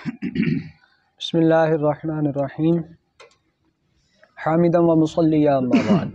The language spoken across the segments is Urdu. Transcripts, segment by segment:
بسم اللہ الرحمن الرحیم حامدا و مصلیٰ اما بعد۔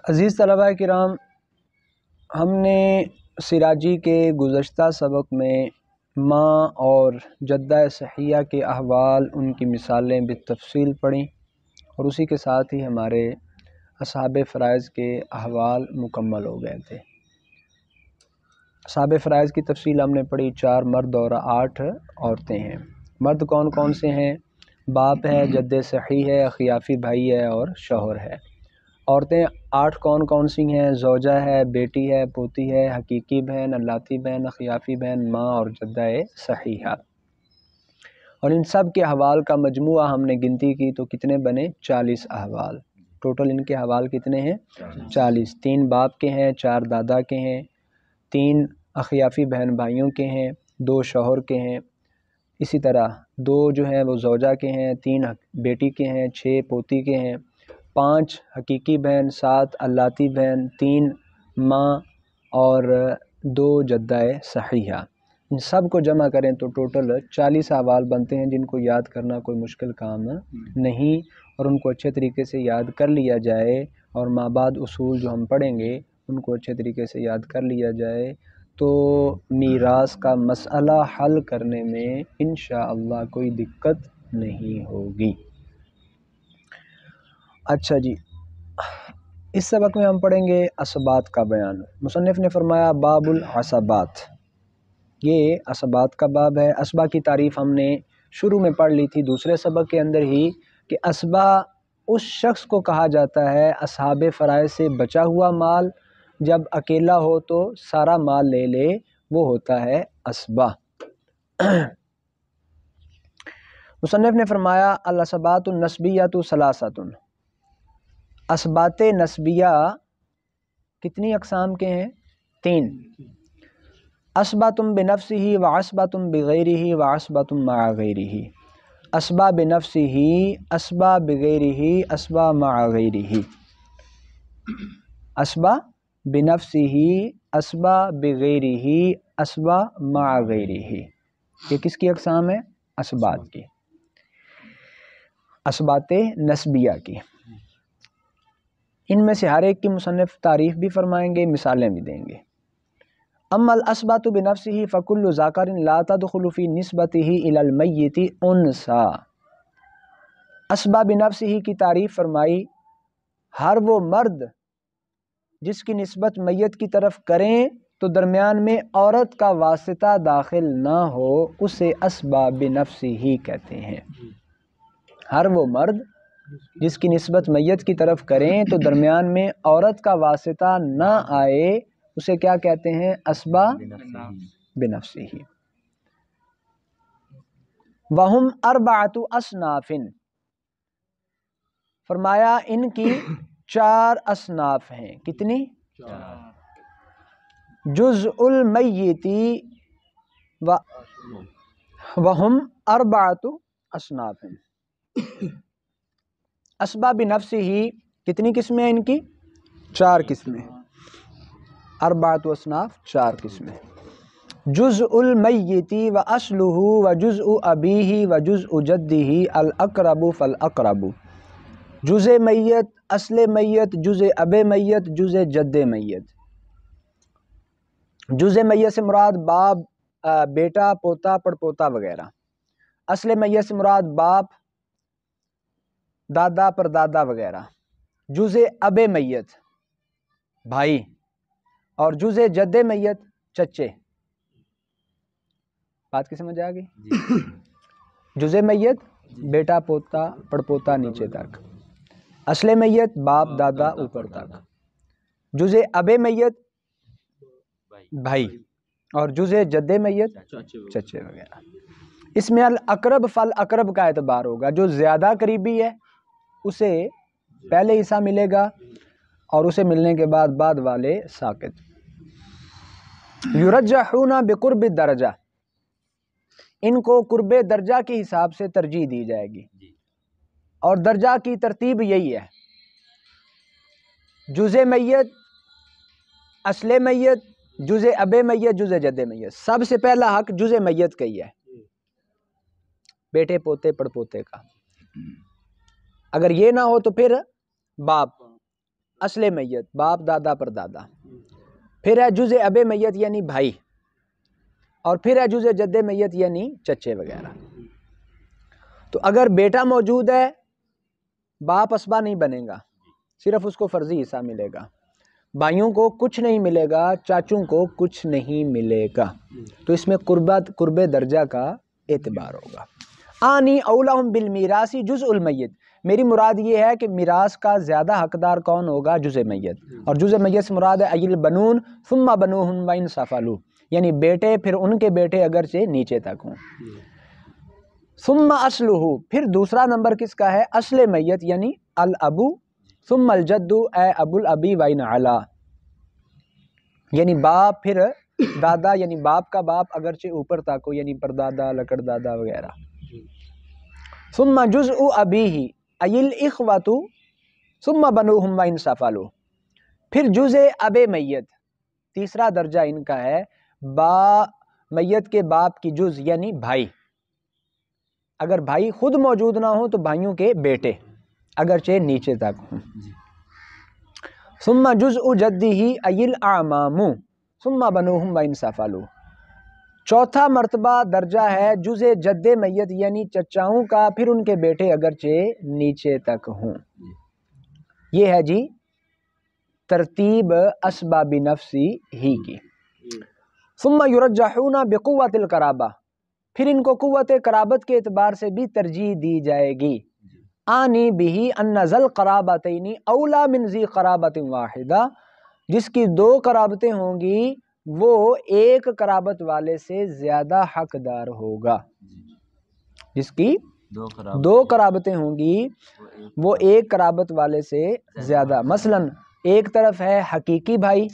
عزیز طلباء کرام، ہم نے سراجی کے گزشتہ سبق میں ماں اور جدہ صحیحہ کے احوال، ان کی مثالیں بالتفصیل پڑھیں، اور اسی کے ساتھ ہی ہمارے اصحاب فرائض کے احوال مکمل ہو گئے تھے۔ اصحاب فرائض کی تفصیل ہم نے پڑھی، 4 مرد اور 8 عورتیں ہیں۔ مرد کون کون سے ہیں؟ باپ ہے، جد صحیح ہے، اخیافی بھائی ہے اور شوہر ہے۔ عورتیں 8 کون کون سی ہیں؟ زوجہ ہے، بیٹی ہے، پوتی ہے، حقیقی بہن، اللہ بہن، اخیافی بہن، ماں اور جدہ صحیحہ۔ اور ان سب کے احوال کا مجموعہ ہم نے گنتی کی تو کتنے بنے؟ 40 احوال۔ ٹوٹل ان کے احوال کتنے ہیں؟ 40۔ 3 باپ کے ہیں، 4 دادا کے ہیں، 3 اخیافی بہن بھائیوں کے ہیں، 2 شوہر کے ہیں، اسی طرح 2 جو ہیں وہ زوجہ کے ہیں، 3 بیٹی کے ہیں، 6 پوتی کے ہیں، 5 حقیقی بہن، 7 اللہ بہن، 3 ماں اور 2 جدہ صحیحہ۔ ان سب کو جمع کریں تو ٹوٹل 40 احوال بنتے ہیں، جن کو یاد کرنا کوئی مشکل کام نہیں، اور ان کو اچھے طریقے سے یاد کر لیا جائے، اور ماں بعد اصول جو ہم پڑھیں گے ان کو اچھے طریقے سے یاد کر لیا جائے تو میراث کا مسئلہ حل کرنے میں انشاءاللہ کوئی دقت نہیں ہوگی۔ اچھا جی، اس سبق میں ہم پڑھیں گے عصبات کا بیان۔ مصنف نے فرمایا باب العصبات، یہ عصبات کا باب ہے۔ اسبا کی تعریف ہم نے شروع میں پڑھ لی تھی دوسرے سبق کے اندر ہی، کہ اسبا اس شخص کو کہا جاتا ہے اصحاب فرائض سے بچا ہوا مال، جب اکیلا ہو تو سارا مال لے لے، وہ ہوتا ہے اسبا۔ مصنف نے فرمایا العصبات النسبیۃ ثلاثۃ، اسبات نسبیہ کتنی اقسام کے ہیں؟ 3۔ اسبات بنفسہ وعصبات بغیرہ وعصبات مع غیرہ۔ اسبا بنفسہ، اسبا بغیرہ، اسبا مع غیرہ۔ اسبا بنفسہ، اسبا بغیرہ، اسبا مع غیرہ۔ یہ کس کی اقسام ہے؟ اسبات کی، اسبات نسبیہ کی۔ ان میں سے ہر ایک کی مصنف تعریف بھی فرمائیں گے، مثالیں بھی دیں گے۔ اما الاسبات بنفسہ فکل ذکر لا تدخل فی نسبتہ الی المیت انثی۔ اسبا بنفسہ کی تعریف فرمائی، ہر وہ مرد جس کی نسبت میت کی طرف کریں تو درمیان میں عورت کا واسطہ داخل نہ ہو، اسے اسبا بنفسہ کہتے ہیں۔ ہر وہ مرد جس کی نسبت میت کی طرف کریں تو درمیان میں عورت کا واسطہ نہ آئے، اسے کیا کہتے ہیں؟ اسبا بنفسہ۔ وہم اربعۃ اصناف، فرمایا ان کی 4 اصناف ہیں۔ کتنی؟ جزء المیت وہم اربعۃ اصناف، اسبا بنفسہ کتنی قسمیں ہیں ان کی؟ 4 قسمیں۔ اربعۃ اصناف، 4 قسمیں۔ جزء المیت واصلہ وجزء ابیہ وجزء جدہ الاقرب فالاقرب۔ جزء میت، اصل میت، جزء اب میت، جزء جد میت۔ جزء میت سے مراد باپ، بیٹا، پوتا، پڑپوتا وغیرہ۔ اصل میت سے مراد باپ، دادا، پردادا وغیرہ۔ جزء اب میت بھائی، اور جزء جد میت چچے۔ بات کی سمجھ آ گئی؟ جزء میت بیٹا، پوتا، پڑپوتا نیچے تک۔ اصل میت باپ، دادا اوپر تک۔ جزء اب میت بھائی، اور جزء جد میت چچے وغیرہ۔ اس میں الاقرب فالاقرب کا اعتبار ہوگا، جو زیادہ قریبی ہے اسے پہلے حصہ ملے گا، اور اسے ملنے کے بعد بعد والے ساقط۔ یرجحون بقرب الدرجہ، ان کو قرب درجہ کے حساب سے ترجیح دی جائے گی، اور درجہ کی ترتیب یہی ہے: جزء میت، اصل میت، جزء اب میت جزء جد میت، سب سے پہلا حق جزء میت کا ہی ہے، بیٹے پوتے پڑ پوتے کا۔ اگر یہ نہ ہو تو پھر باپ اصل میت، باپ دادا پر دادا، پھر ہے جزء اب میت یعنی بھائی، اور پھر ہے جزء جد میت یعنی چچے وغیرہ۔ تو اگر بیٹا موجود ہے باپ اسبا نہیں بنے گا، صرف اس کو فرضی حصہ ملے گا، بھائیوں کو کچھ نہیں ملے گا، چاچوں کو کچھ نہیں ملے گا، تو اس میں قرب درجہ کا اعتبار ہوگا۔ آنی اولاہم بالمیراث جزء المیت، میری مراد یہ ہے کہ میراث کا زیادہ حقدار کون ہوگا؟ جزء میت، اور جزء میت سے مراد ہے ایل بنون ثم بنوہم وان سفلوا، یعنی بیٹے پھر ان کے بیٹے اگرچہ نیچے تک ہوں۔ ثم اصلہ، پھر دوسرا نمبر کس کا ہے؟ اصل میت یعنی الابو، ثم الجد اے ابو الابی وان علا، یعنی باپ پھر دادا، یعنی باپ کا باپ اگرچہ اوپر تک ہو، یعنی پردادا لکڑ دادا وغیرہ۔ ثم جزء ابیہ ای الاخوۃ ثم بنوہم وان سفلوا، پھر جزء اب میت تیسرا درجہ ان کا ہے، میت کے باپ کی جز یعنی بھائی، اگر بھائی خود موجود نہ ہو تو بھائیوں کے بیٹے اگرچہ نیچے تک ہوں۔ ثم جزء جدہ ای الاعمام ثم بنوہم وان سفلوا، چوتھا مرتبہ درجہ ہے جزء جد میت یعنی چچاؤں کا، پھر ان کے بیٹے اگرچہ نیچے تک ہوں۔ یہ ہے جی ترتیب اسباب نفسی ہی کی۔ ثم یرجحون بقوت القرابہ، پھر ان کو قوت قرابت کے اعتبار سے بھی ترجیح دی جائے گی۔ آنی بہ ان ذل قرابتین اولا من ذی قرابت واحدہ، جس کی دو قرابتیں ہوں گی وہ ایک قرابت والے سے زیادہ حقدار ہوگا، جس کی دو قرابتیں ہوں گی وہ ایک قرابت والے سے زیادہ، مثلا ایک طرف ہے حقیقی بھائی،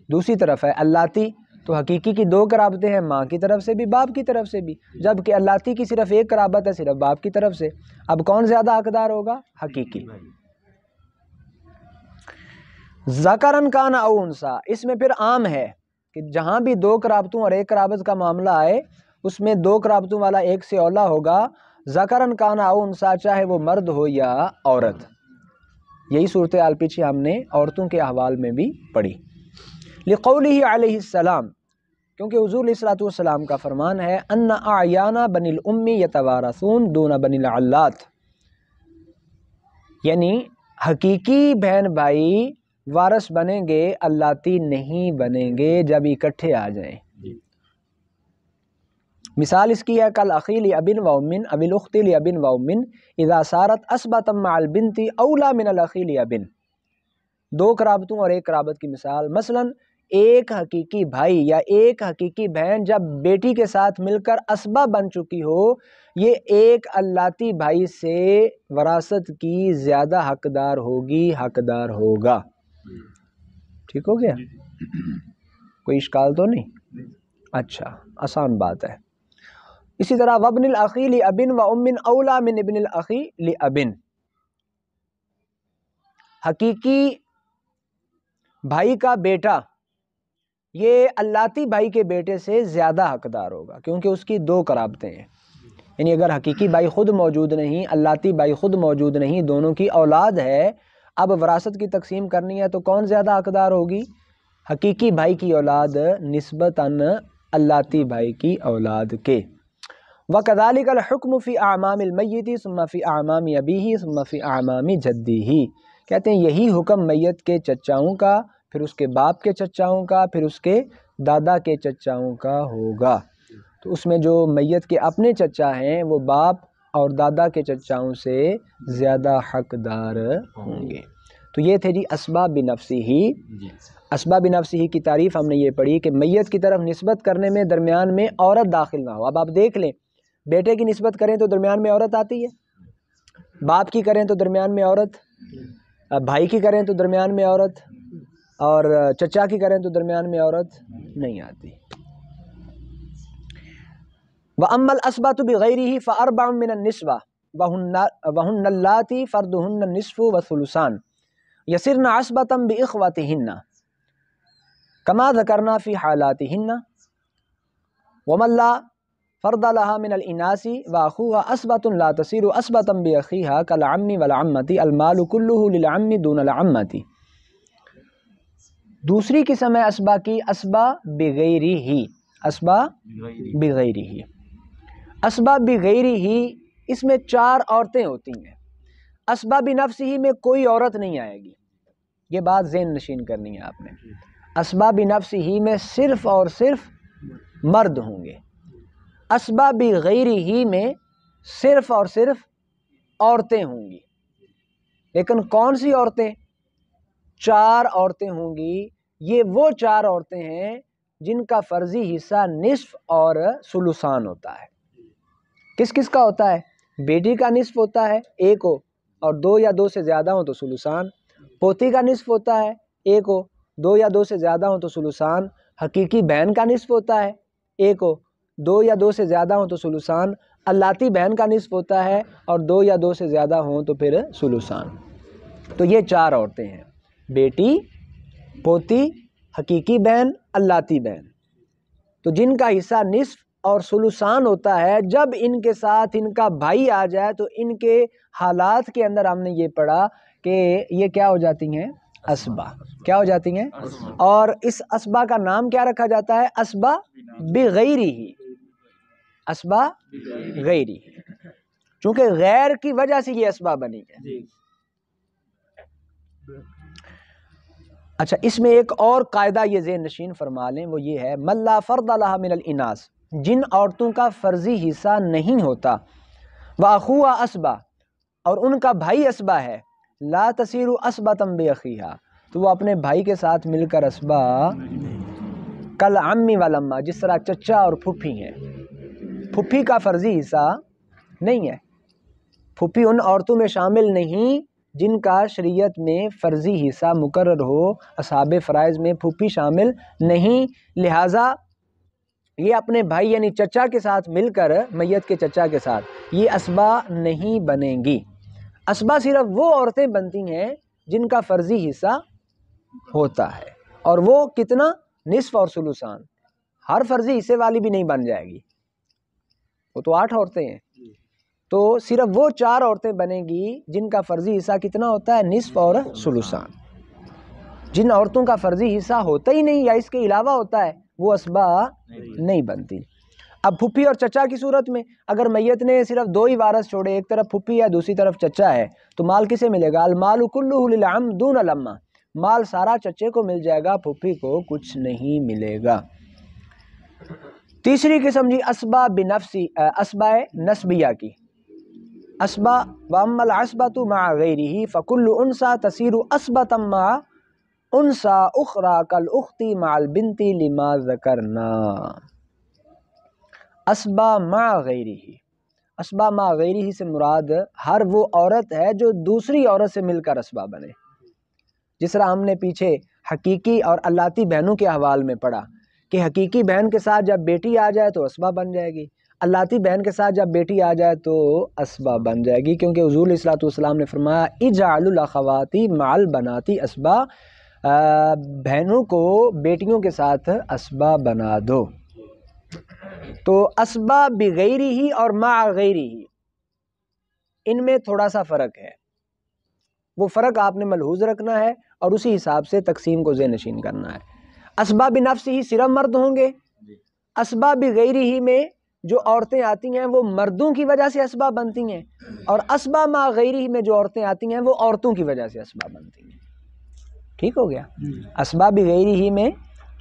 دوسری طرف ہے اللاتی، تو حقیقی کی دو قرابتیں ہیں، ماں کی طرف سے بھی باپ کی طرف سے بھی، جبکہ اللاتی کی صرف ایک قرابت ہے، صرف باپ کی طرف سے۔ اب کون زیادہ حقدار ہوگا؟ حقیقی۔ ذکرن کان او انثی، اس میں پھر عام ہے کہ جہاں بھی دو قرابتوں اور ایک قرابت کا معاملہ آئے اس میں دو قرابتوں والا ایک سے اولا ہوگا، ذکرن کان او انثی، چاہے وہ مرد ہو یا عورت۔ یہی صورتحال پیچھے ہم نے عورتوں کے احوال میں بھی پڑھی۔ لقولہ علیہ السلام، کیونکہ حضور علیہ الصلوۃ والسلام کا فرمان ہے، ان اعیان بنی الام یتوارثون دون بنی العلات، یعنی حقیقی بہن بھائی وارث بنیں گے، اللاتی نہیں بنیں گے جب اکٹھے آ جائیں۔ مثال اس کی ہے کل اخی لابن و امن او الاخت لابن و امن اذا صارت اثبت مع البنت اولا من الاخی لابن، دو قرابتوں اور ایک قرابت کی مثال، مثلا ایک حقیقی بھائی یا ایک حقیقی بہن جب بیٹی کے ساتھ مل کر اسبا بن چکی ہو، یہ ایک اللاتی بھائی سے وراثت کی زیادہ حقدار ہوگی، حقدار ہوگا۔ ٹھیک ہو گیا؟ کوئی اشکال تو نہیں؟ اچھا، آسان بات ہے۔ اسی طرح وابن الاخی لابن و ام اولا من ابن الاخی لابن، حقیقی بھائی کا بیٹا یہ اللاتی بھائی کے بیٹے سے زیادہ حقدار ہوگا، کیونکہ اس کی دو قرابتیں ہیں، یعنی اگر حقیقی بھائی خود موجود نہیں، اللاتی بھائی خود موجود نہیں، دونوں کی اولاد ہے، اب وراثت کی تقسیم کرنی ہے تو کون زیادہ حقدار ہوگی؟ حقیقی بھائی کی اولاد نسبتاً اللاتی بھائی کی اولاد کے۔ وَكَذَلِكَ الْحُكْمُ فِي أَعْمَامِ الْمَيِّتِ ثُمَّ فِي أَعْمَامِ أَبِيهِ ثُمَّ فِي أَعْمَامِ جَدِّهِ، کہتے ہیں یہی حکم میت کے چچاؤں کا، پھر اس کے باپ کے چچاؤں کا، پھر اس کے دادا کے چچاؤں کا ہوگا۔ تو اس میں جو میت کے اپنے چچا ہیں وہ باپ اور دادا کے چچاؤں سے زیادہ حقدار ہوں گے۔ تو یہ تھے جی اسباب بنفسہ۔ اسباب بنفسہ کی تعریف ہم نے یہ پڑھی کہ میت کی طرف نسبت کرنے میں درمیان میں عورت داخل نہ ہو۔ اب آپ دیکھ لیں، بیٹے کی نسبت کریں تو درمیان میں عورت آتی ہے، باپ کی کریں تو درمیان میں عورت، بھائی کی کریں تو درمیان میں عورت، اور چچا کی کریں تو درمیان میں عورت نہیں آتی۔ وَأَمَّا الْأَصْبَاطُ بِغَيْرِهِ فَأَرْبَعٌ مِّنَ النِّسْوَةِ وَهُنَّ اللَّاتِي فَرْضُهُنَّ النِّصْفُ وَالثُّلُثَانُ يَصِرْنَ عَصْبَةً بِإِخْوَتِهِنَّ، کما ذکرنا فی حالاتہن ومن لا فرد لها من الاناث واخوها اسبۃ لا تصیر اسبۃ باخیها کالعم والعمۃ المال کلہ للعم دون العمۃ۔ دوسری قسم ہے اسبا کی، اسبا بغیرہ ہی، اسبا بغیرہ ہی، اسبا بغیرہ ہی، اس میں 4 عورتیں ہوتی ہیں۔ اسبا بنفسہ ہی میں کوئی عورت نہیں آئے گی، یہ بات ذہن نشین کرنی ہے آپ نے۔ اسبا بنفسہ ہی میں صرف اور صرف مرد ہوں گے۔ اسبا بغیرہ ہی میں صرف اور صرف عورتیں ہوں گی، لیکن کون سی عورتیں؟ 4 عورتیں ہوں گی۔ یہ وہ 4 عورتیں ہیں جن کا فرضی حصہ نصف اور ثلثان ہوتا ہے۔ کس کس کا ہوتا ہے؟ بیٹی کا نصف ہوتا ہے 1 ہو اور 2 یا 2 سے زیادہ ہوں تو ثلثان، پوتی کا نصف ہوتا ہے 1 ہو، 2 یا 2 سے زیادہ ہوں تو ثلثان، حقیقی بہن کا نصف ہوتا ہے 1 ہو، 2 یا 2 سے زیادہ ہوں تو ثلثان، اللاتی بہن کا نصف ہوتا ہے اور 2 یا 2 سے زیادہ ہوں تو پھر ثلثان۔ تو یہ 4 عورتیں ہیں، بیٹی، پوتی، حقیقی بہن، اللاتی بہن، تو جن کا حصہ نصف اور ثلثان ہوتا ہے۔ جب ان کے ساتھ ان کا بھائی آ جائے تو ان کے حالات کے اندر ہم نے یہ پڑھا کہ یہ کیا ہو جاتی ہیں؟ اسبا، کیا ہو جاتی ہیں؟ اور اس اسبا کا نام کیا رکھا جاتا ہے؟ اسبا بغیرہ، اسبا غیری، چونکہ غیر کی وجہ سے یہ اسبا بنی ہے۔ اچھا، اس میں ایک اور قاعدہ یہ ذہن نشین فرما لیں، وہ یہ ہے من لا فرض لها من الاناث، جن عورتوں کا فرضی حصہ نہیں ہوتا، واخوها اسبا، اور ان کا بھائی اسبا ہے، لا تصیر اسبۃ باخیہا، تو وہ اپنے بھائی کے ساتھ مل کر اسبا، کالعم والعمہ، جس طرح چچا اور پھپھی ہیں۔ پھپھی کا فرضی حصہ نہیں ہے، پھپھی ان عورتوں میں شامل نہیں جن کا شریعت میں فرضی حصہ مقرر ہو، اصحاب فرائض میں پھپھی شامل نہیں، لہٰذا یہ اپنے بھائی یعنی چچا کے ساتھ مل کر، میت کے چچا کے ساتھ یہ اسبا نہیں بنیں گی۔ اسبا صرف وہ عورتیں بنتی ہیں جن کا فرضی حصہ ہوتا ہے، اور وہ کتنا؟ نصف اور ثلثان۔ ہر فرضی حصے والی بھی نہیں بن جائے گی، وہ تو 8 عورتیں ہیں، تو صرف وہ 4 عورتیں بنیں گی جن کا فرضی حصہ کتنا ہوتا ہے؟ نصف اور ثلثان۔ جن عورتوں کا فرضی حصہ ہوتا ہی نہیں یا اس کے علاوہ ہوتا ہے وہ اسبا نہیں بنتی۔ اب پھپھی اور چچا کی صورت میں اگر میت نے صرف 2 ہی وارث چھوڑے، ایک طرف پھپھی ہے دوسری طرف چچا ہے، تو مال کسے ملے گا؟ المال کلہ للعم دون العمہ، مال سارا چچے کو مل جائے گا، پھپھی کو کچھ نہیں ملے گا۔ تیسری قسم جی اسبا بنفسی، اسبا نسبیہ کی، اسبا واما العصبۃ مع غیرہ فکل انثی تصیر اسبۃ مع انثی اخری کالاخت مع البنت لما ذکرنا۔ اسبا مع غیرہ، اسبا مع غیرہ سے مراد ہر وہ عورت ہے جو دوسری عورت سے مل کر اسبا بنے، جس طرح ہم نے پیچھے حقیقی اور اللاتی بہنوں کے حوال میں پڑھا کہ حقیقی بہن کے ساتھ جب بیٹی آ جائے تو اسبا بن جائے گی، اللاتی بہن کے ساتھ جب بیٹی آ جائے تو اسبا بن جائے گی، کیونکہ حضور علیہ الصلوۃ والسلام نے فرمایا اجعلوا الاخوات مع البنات اسبا، بہنوں کو بیٹیوں کے ساتھ اسبا بنا دو۔ تو اسبا بغیرہ ہی اور مع غیرہ ہی، ان میں تھوڑا سا فرق ہے، وہ فرق آپ نے ملحوظ رکھنا ہے اور اسی حساب سے تقسیم کو ذہن نشین کرنا ہے۔ اسبا بنفسہ ہی صرف مرد ہوں گے، اسبا بغیرہ ہی میں جو عورتیں آتی ہیں وہ مردوں کی وجہ سے اسبا بنتی ہیں، اور اسبا مع غیرہ میں جو عورتیں آتی ہیں وہ عورتوں کی وجہ سے اسبا بنتی ہیں۔ ٹھیک ہو گیا؟ اسبا بغیرہ ہی میں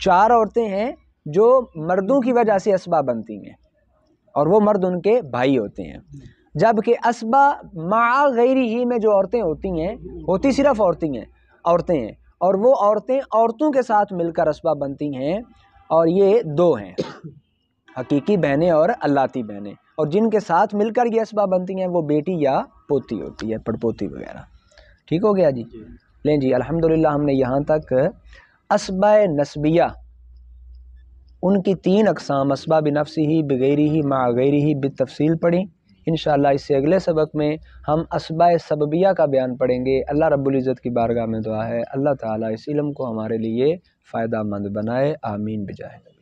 4 عورتیں ہیں جو مردوں کی وجہ سے اسبا بنتی ہیں، اور وہ مرد ان کے بھائی ہوتے ہیں، جبکہ اسبا مع غیرہ ہی میں جو عورتیں ہوتی ہیں، ہوتی صرف عورتیں ہیں، اور وہ عورتیں عورتوں کے ساتھ مل کر اسبا بنتی ہیں، اور یہ 2 ہیں، حقیقی بہنیں اور اللاتی بہنیں، اور جن کے ساتھ مل کر یہ اسبا بنتی ہیں وہ بیٹی یا پوتی ہوتی ہے، پڑپوتی وغیرہ۔ ٹھیک ہو گیا جی؟ لیں جی، الحمدللہ ہم نے یہاں تک اسبا نسبیہ، ان کی 3 اقسام، اسبا بنفسہ، بغیرہ، مع غیرہ، بالتفصیل پڑھی۔ انشاءاللہ اس سے اگلے سبق میں ہم اسبا سببیہ کا بیان پڑھیں گے۔ اللہ رب العزت کی بارگاہ میں دعا ہے اللہ تعالیٰ اس علم کو ہمارے لیے فائدہ مند بنائے، آمین بجائے۔